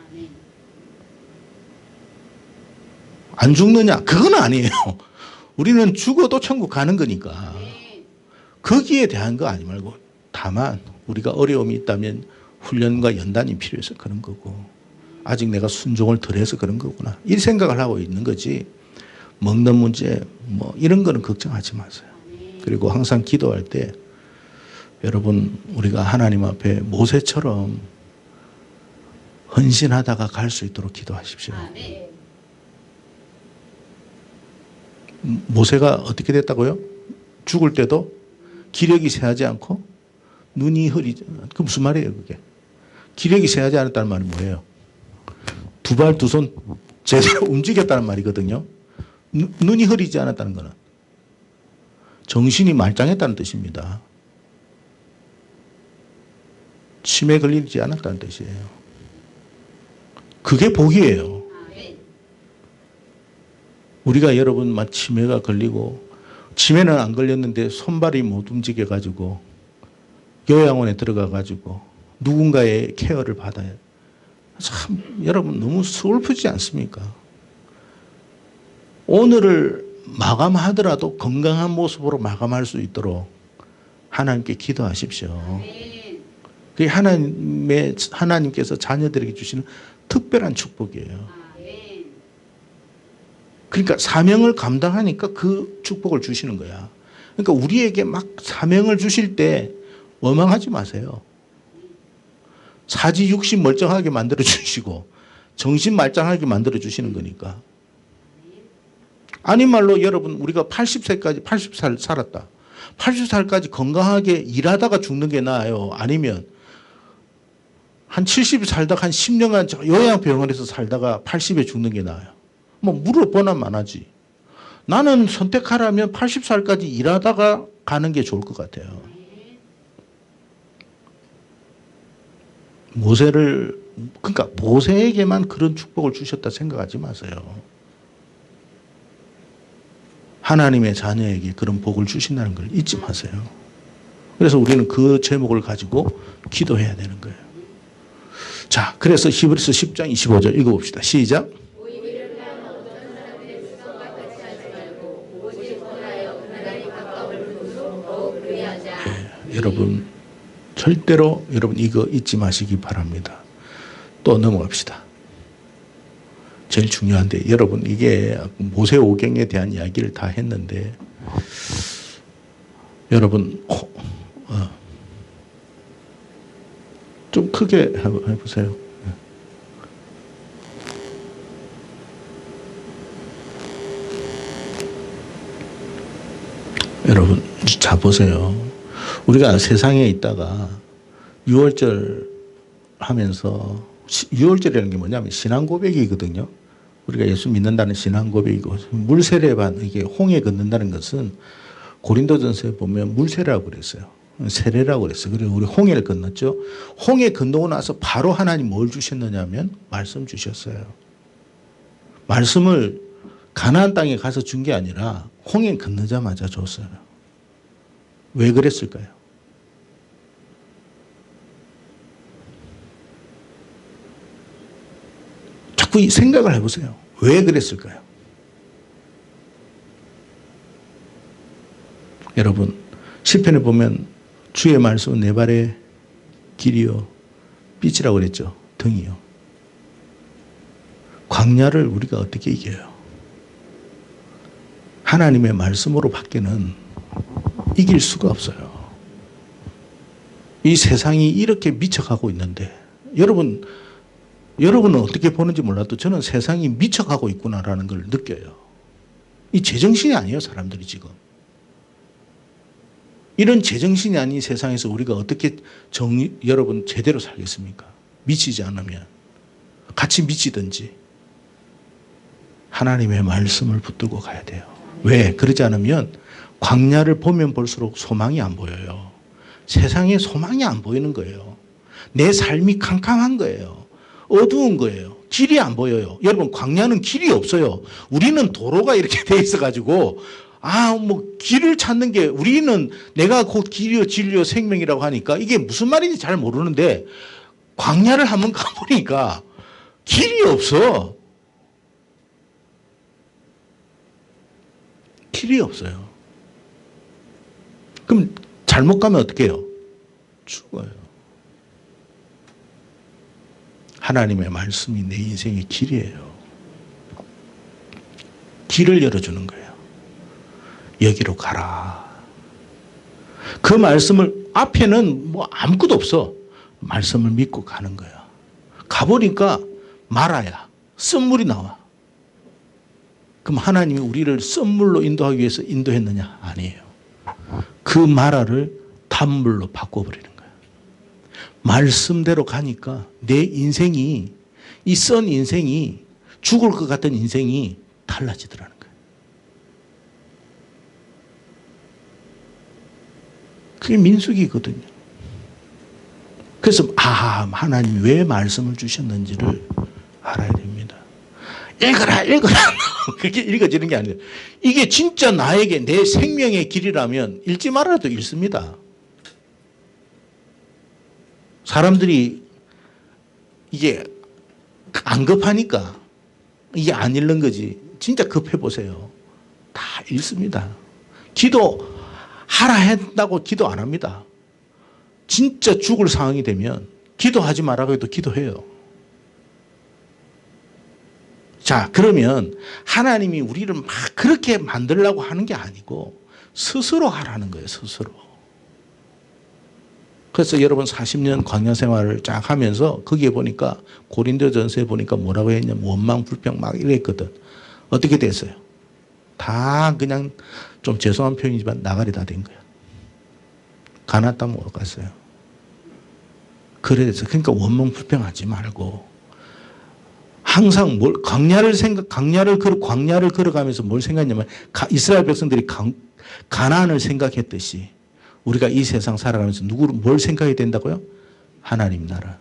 안 죽느냐? 그건 아니에요. 우리는 죽어도 천국 가는 거니까. 거기에 대한 거 아니 말고 다만 우리가 어려움이 있다면 훈련과 연단이 필요해서 그런 거고 아직 내가 순종을 덜 해서 그런 거구나. 이 생각을 하고 있는 거지. 먹는 문제 뭐 이런 거는 걱정하지 마세요. 그리고 항상 기도할 때 여러분 우리가 하나님 앞에 모세처럼 헌신하다가 갈 수 있도록 기도하십시오. 모세가 어떻게 됐다고요? 죽을 때도 기력이 쇠하지 않고 눈이 흐리지. 그 무슨 말이에요 그게? 기력이 쇠하지 않았다는 말은 뭐예요? 두 발 두 손 제대로 움직였다는 말이거든요. 눈이 흐리지 않았다는 거는 정신이 말짱했다는 뜻입니다. 치매 걸리지 않았다는 뜻이에요. 그게 복이에요. 우리가 여러분 막 치매가 걸리고 치매는 안 걸렸는데 손발이 못 움직여가지고 요양원에 들어가가지고 누군가의 케어를 받아야 참 여러분 너무 슬프지 않습니까? 오늘을 마감하더라도 건강한 모습으로 마감할 수 있도록 하나님께 기도하십시오. 그게 하나님께서 자녀들에게 주시는 특별한 축복이에요. 그러니까 사명을 감당하니까 그 축복을 주시는 거야. 그러니까 우리에게 막 사명을 주실 때 원망하지 마세요. 사지 육신 멀쩡하게 만들어 주시고 정신 말짱하게 만들어 주시는 거니까. 아닌 말로 여러분 우리가 80살 살았다. 80살까지 건강하게 일하다가 죽는 게 나아요? 아니면 한 70 살다가 한 10년간 요양병원에서 살다가 80에 죽는 게 나아요? 뭐 물어보나만 하지. 나는 선택하라면 80살까지 일하다가 가는 게 좋을 것 같아요. 그러니까 모세에게만 그런 축복을 주셨다 생각하지 마세요. 하나님의 자녀에게 그런 복을 주신다는 걸 잊지 마세요. 그래서 우리는 그 제목을 가지고 기도해야 되는 거예요. 자, 그래서 히브리서 10장 25절 읽어봅시다. 시작. 여러분 절대로 여러분 이거 잊지 마시기 바랍니다. 또 넘어갑시다. 제일 중요한데 여러분 이게 모세오경에 대한 이야기를 다 했는데 여러분 좀 크게 해보세요. 여러분 자 보세요. 우리가 세상에 있다가 6월절 하면서 6월절이라는 게 뭐냐면 신앙 고백이거든요. 우리가 예수 믿는다는 신앙 고백이고 물세례반 이게 홍해 걷는다는 것은 고린도전서에 보면 물세례라고 그랬어요. 세례라고 그랬어요. 그리고 우리 홍해를 건넜죠. 홍해 건너고 나서 바로 하나님 뭘 주셨느냐면 말씀 주셨어요. 말씀을 가나안 땅에 가서 준 게 아니라 홍해 건너자마자 줬어요. 왜 그랬을까요? 자꾸 이 생각을 해보세요. 왜 그랬을까요? 여러분 시편에 보면 주의 말씀은 내 발의 길이요 빛이라고 그랬죠. 등이요. 광야를 우리가 어떻게 이겨요? 하나님의 말씀으로 밖에는 이길 수가 없어요. 이 세상이 이렇게 미쳐가고 있는데 여러분은 어떻게 보는지 몰라도 저는 세상이 미쳐가고 있구나라는 걸 느껴요. 이 제정신이 아니에요, 사람들이 지금. 이런 제정신이 아닌 세상에서 우리가 어떻게 여러분 제대로 살겠습니까? 미치지 않으면. 같이 미치든지 하나님의 말씀을 붙들고 가야 돼요. 왜? 그러지 않으면 광야를 보면 볼수록 소망이 안 보여요. 세상에 소망이 안 보이는 거예요. 내 삶이 캄캄한 거예요. 어두운 거예요. 길이 안 보여요. 여러분 광야는 길이 없어요. 우리는 도로가 이렇게 돼 있어가지고 길을 찾는 게 우리는 내가 곧 길이요 진리요 생명이라고 하니까 이게 무슨 말인지 잘 모르는데 광야를 한번 가보니까 길이 없어. 길이 없어요. 그럼 잘못 가면 어떻게 해요? 죽어요. 하나님의 말씀이 내 인생의 길이에요. 길을 열어주는 거예요. 여기로 가라. 그 말씀을 앞에는 뭐 아무것도 없어. 말씀을 믿고 가는 거야. 가보니까 말아야 썬물이 나와. 그럼 하나님이 우리를 썬물로 인도하기 위해서 인도했느냐? 아니에요. 그 마라를 단물로 바꿔버리는 거예요. 말씀대로 가니까 내 인생이 이 썬 인생이 죽을 것 같은 인생이 달라지더라는 거예요. 그게 민수기거든요. 그래서 하나님이 왜 말씀을 주셨는지를 알아야 됩니다. 읽어라. 그게 읽어지는 게 아니에요. 이게 진짜 나에게 내 생명의 길이라면 읽지 말아도 읽습니다. 사람들이 이게 안 급하니까 이게 안 읽는 거지. 진짜 급해 보세요. 다 읽습니다. 기도하라 했다고 기도 안 합니다. 진짜 죽을 상황이 되면 기도하지 말라고 해도 기도해요. 자, 그러면 하나님이 우리를 막 그렇게 만들려고 하는 게 아니고 스스로 하라는 거예요, 스스로. 그래서 여러분 40년 광야 생활을 쫙 하면서 거기에 보니까 고린도전서에 보니까 뭐라고 했냐면 원망 불평 막 이랬거든. 어떻게 됐어요? 다 그냥 좀 죄송한 표현이지만 나가리 다 된 거야. 가나안 땅 못 갔어요. 그래서 그러니까 원망 불평하지 말고 항상 광야를 걸어가면서 뭘 생각했냐면 이스라엘 백성들이 가나안을 생각했듯이 우리가 이 세상 살아가면서 뭘 생각해야 된다고요? 하나님 나라.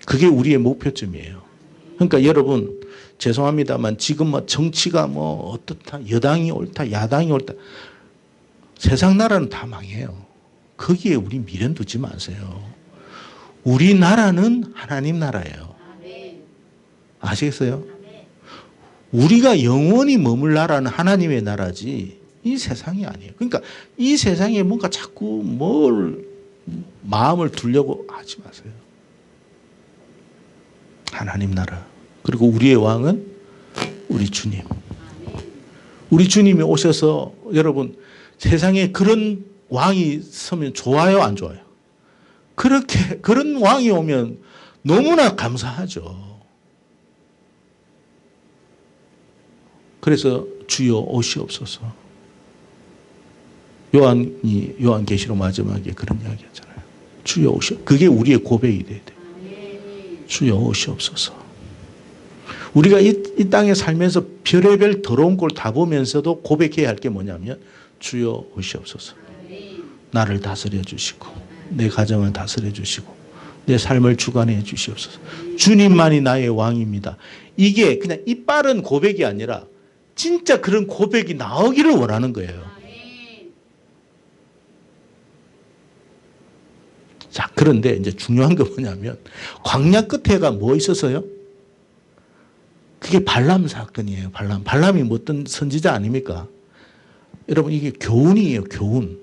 그게 우리의 목표점이에요. 그러니까 여러분 죄송합니다만 지금 뭐 정치가 뭐 어떻다, 여당이 옳다, 야당이 옳다. 세상 나라는 다 망해요. 거기에 우리 미련 두지 마세요. 우리나라는 하나님 나라예요. 아시겠어요? 우리가 영원히 머물 나라는 하나님의 나라지 이 세상이 아니에요. 그러니까 이 세상에 뭔가 자꾸 뭘 마음을 두려고 하지 마세요. 하나님 나라. 그리고 우리의 왕은 우리 주님. 우리 주님이 오셔서 여러분 세상에 그런 왕이 서면 좋아요, 안 좋아요? 그런 왕이 오면 너무나 감사하죠. 그래서 주여 오시옵소서. 요한계시록 마지막에 그런 이야기 했잖아요. 주여 오시옵소서. 그게 우리의 고백이 돼야 돼요. 주여 오시옵소서. 우리가 이 땅에 살면서 별의별 더러운 걸 다 보면서도 고백해야 할 게 뭐냐면 주여 오시옵소서. 나를 다스려 주시고 내 가정을 다스려 주시고 내 삶을 주관해 주시옵소서. 주님만이 나의 왕입니다. 이게 그냥 이빠른 고백이 아니라 진짜 그런 고백이 나오기를 원하는 거예요. 자, 그런데 이제 중요한 게 뭐냐면 광야 끝에가 뭐 있었어요? 그게 발람 사건이에요. 발람이 뭐 어떤 선지자 아닙니까? 여러분 이게 교훈이에요. 교훈.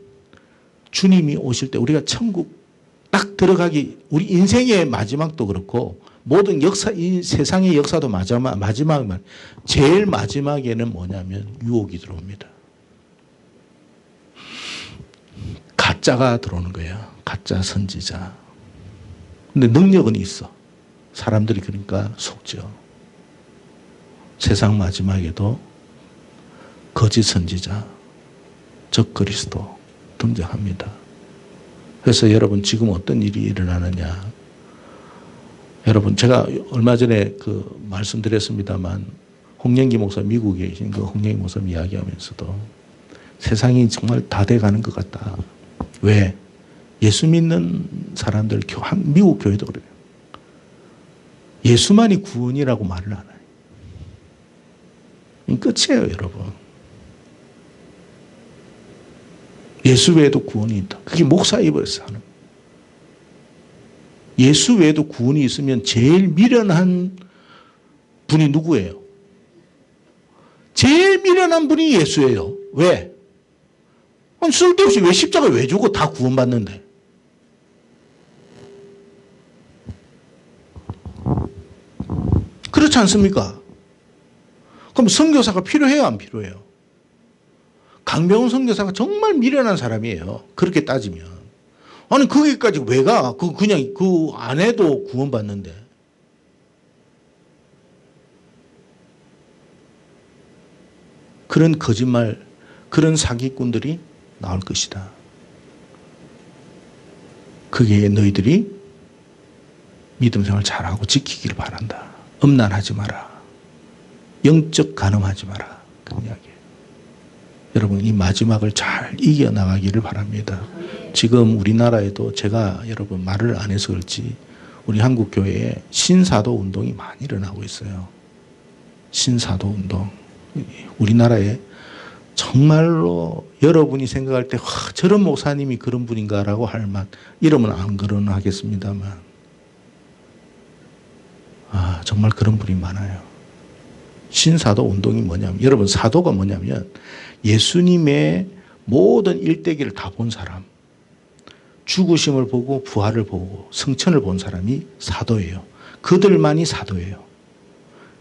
주님이 오실 때 우리가 천국 딱 들어가기 우리 인생의 마지막도 그렇고 모든 역사 이 세상의 역사도 마지막만 제일 마지막에는 뭐냐면 유혹이 들어옵니다. 가짜가 들어오는 거예요. 가짜 선지자. 근데 능력은 있어. 사람들이 그러니까 속죠. 세상 마지막에도 거짓 선지자, 적 그리스도 등장합니다. 그래서 여러분 지금 어떤 일이 일어나느냐. 여러분 제가 얼마 전에 말씀드렸습니다만 홍영기 목사 미국에 계신 홍영기 목사님 이야기하면서도 세상이 정말 다 돼가는 것 같다. 왜? 예수 믿는 사람들 미국 교회도 그래요. 예수만이 구원이라고 말을 안 해요. 끝이에요, 여러분. 예수 외에도 구원이 있다. 그게 목사 입에서 하는. 예수 외에도 구원이 있으면 제일 미련한 분이 누구예요? 제일 미련한 분이 예수예요. 왜? 아니, 쓸데없이 왜 십자가 왜 주고 다 구원받는데? 그렇지 않습니까? 그럼 선교사가 필요해요, 안 필요해요? 강병훈 선교사가 정말 미련한 사람이에요. 그렇게 따지면. 아니, 거기까지 왜 가? 그냥 안 해도 구원받는데. 그런 거짓말, 그런 사기꾼들이 나올 것이다. 그게 너희들이 믿음 생활 잘하고 지키기를 바란다. 음란하지 마라. 영적 간음하지 마라. 그런 이야기예요. 여러분 이 마지막을 잘 이겨나가기를 바랍니다. 지금 우리나라에도 제가 여러분 말을 안 해서 그렇지 우리 한국교회에 신사도 운동이 많이 일어나고 있어요. 신사도 운동. 우리나라에 정말로 여러분이 생각할 때 저런 목사님이 그런 분인가라고 할 만 이름은 안 거론하겠습니다만 정말 그런 분이 많아요. 신사도 운동이 뭐냐면 여러분 사도가 뭐냐면 예수님의 모든 일대기를 다 본 사람, 죽으심을 보고 부활을 보고 승천을 본 사람이 사도예요. 그들만이 사도예요.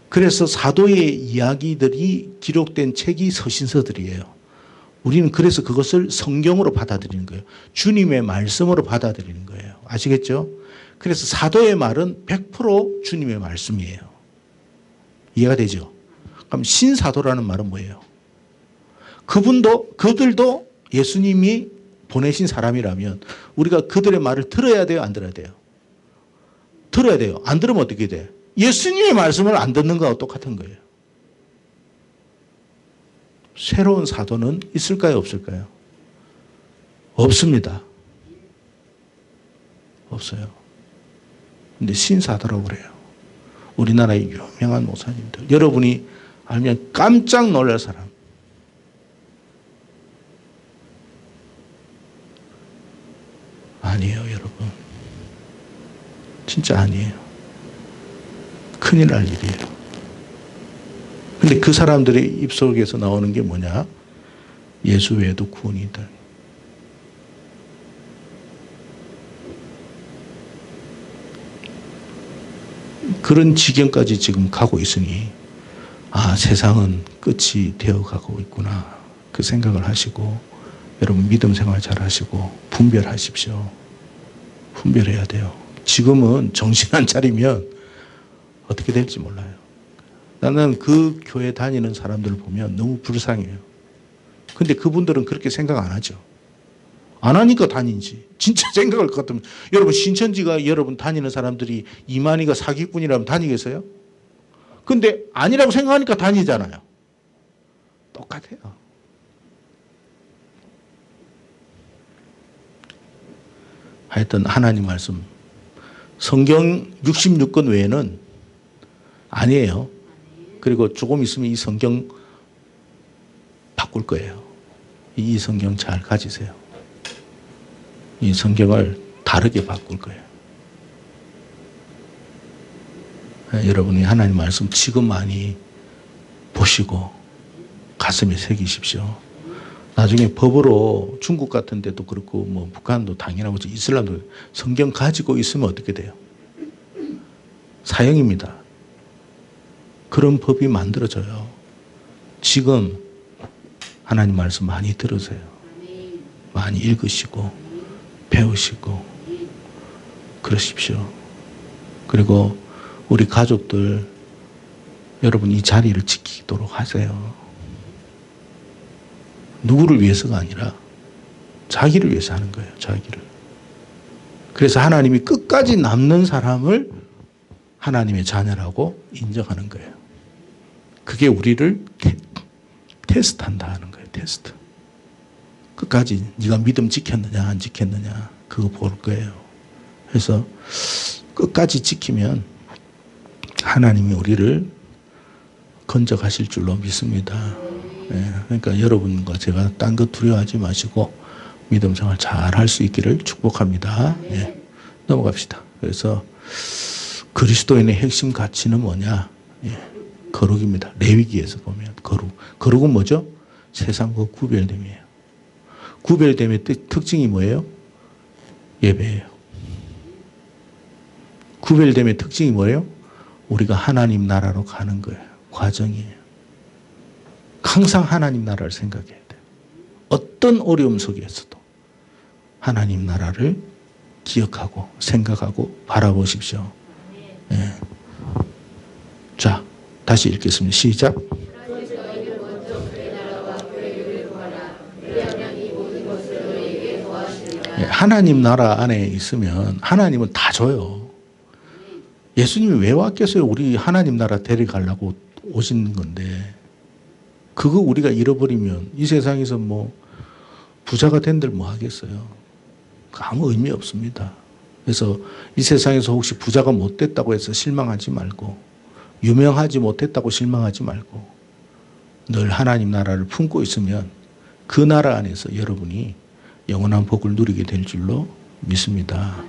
그래서 사도의 이야기들이 기록된 책이 서신서들이에요. 우리는 그래서 그것을 성경으로 받아들이는 거예요. 주님의 말씀으로 받아들이는 거예요. 아시겠죠? 그래서 사도의 말은 100% 주님의 말씀이에요. 이해가 되죠? 그럼 신사도라는 말은 뭐예요? 그들도 예수님이 보내신 사람이라면 우리가 그들의 말을 들어야 돼요? 안 들어야 돼요? 들어야 돼요. 안 들으면 어떻게 돼? 예수님의 말씀을 안 듣는 거하고 똑같은 거예요. 새로운 사도는 있을까요? 없을까요? 없습니다. 없어요. 근데 신사도라고 그래요. 우리나라의 유명한 목사님들. 여러분이 알면 깜짝 놀랄 사람. 아니에요, 여러분. 진짜 아니에요. 큰일 날 일이에요. 근데 그 사람들의 입속에서 나오는 게 뭐냐? 예수 외에도 구원이 있다. 그런 지경까지 지금 가고 있으니 아, 세상은 끝이 되어 가고 있구나. 그 생각을 하시고 여러분 믿음 생활 잘 하시고 분별하십시오. 분별해야 돼요. 지금은 정신 안 차리면 어떻게 될지 몰라요. 나는 그 교회 다니는 사람들을 보면 너무 불쌍해요. 근데 그분들은 그렇게 생각 안 하죠. 안 하니까 다니지. 진짜 생각할 것 같으면. 여러분 신천지가 여러분 다니는 사람들이 이만희가 사기꾼이라면 다니겠어요? 근데 아니라고 생각하니까 다니잖아요. 똑같아요. 하여튼 하나님 말씀. 성경 66권 외에는 아니에요. 그리고 조금 있으면 이 성경 바꿀 거예요. 이 성경 잘 가지세요. 이 성경을 다르게 바꿀 거예요. 여러분이 하나님 말씀 지금 많이 보시고 가슴에 새기십시오. 나중에 법으로 중국 같은 데도 그렇고 뭐 북한도 당연하고 이슬람도 성경 가지고 있으면 어떻게 돼요? 사형입니다. 그런 법이 만들어져요. 지금 하나님 말씀 많이 들으세요. 많이 읽으시고 배우시고 그러십시오. 그리고 우리 가족들 여러분 이 자리를 지키도록 하세요. 누구를 위해서가 아니라 자기를 위해서 하는 거예요. 자기를. 그래서 하나님이 끝까지 남는 사람을 하나님의 자녀라고 인정하는 거예요. 그게 우리를 테스트한다 하는 거예요. 테스트. 끝까지 네가 믿음 지켰느냐 안 지켰느냐 그거 볼 거예요. 그래서 끝까지 지키면 하나님이 우리를 건져가실 줄로 믿습니다. 예, 그러니까 여러분과 제가 딴 거 두려워하지 마시고 믿음 생활 잘 할 수 있기를 축복합니다. 예, 넘어갑시다. 그래서 그리스도인의 핵심 가치는 뭐냐? 예, 거룩입니다. 레위기에서 보면 거룩. 거룩은 뭐죠? 세상과 구별됨이에요. 구별됨의 특징이 뭐예요? 예배예요. 구별됨의 특징이 뭐예요? 우리가 하나님 나라로 가는 거예요. 과정이에요. 항상 하나님 나라를 생각해야 돼요. 어떤 어려움 속에서도 하나님 나라를 기억하고 생각하고 바라보십시오. 예. 자, 다시 읽겠습니다. 시작. 예, 하나님 나라 안에 있으면 하나님은 다 줘요. 예수님이 왜 왔겠어요? 우리 하나님 나라 데려가려고 오신 건데 그거 우리가 잃어버리면 이 세상에서 뭐 부자가 된들 뭐 하겠어요? 아무 의미 없습니다. 그래서 이 세상에서 혹시 부자가 못 됐다고 해서 실망하지 말고 유명하지 못했다고 실망하지 말고 늘 하나님 나라를 품고 있으면 그 나라 안에서 여러분이 영원한 복을 누리게 될 줄로 믿습니다.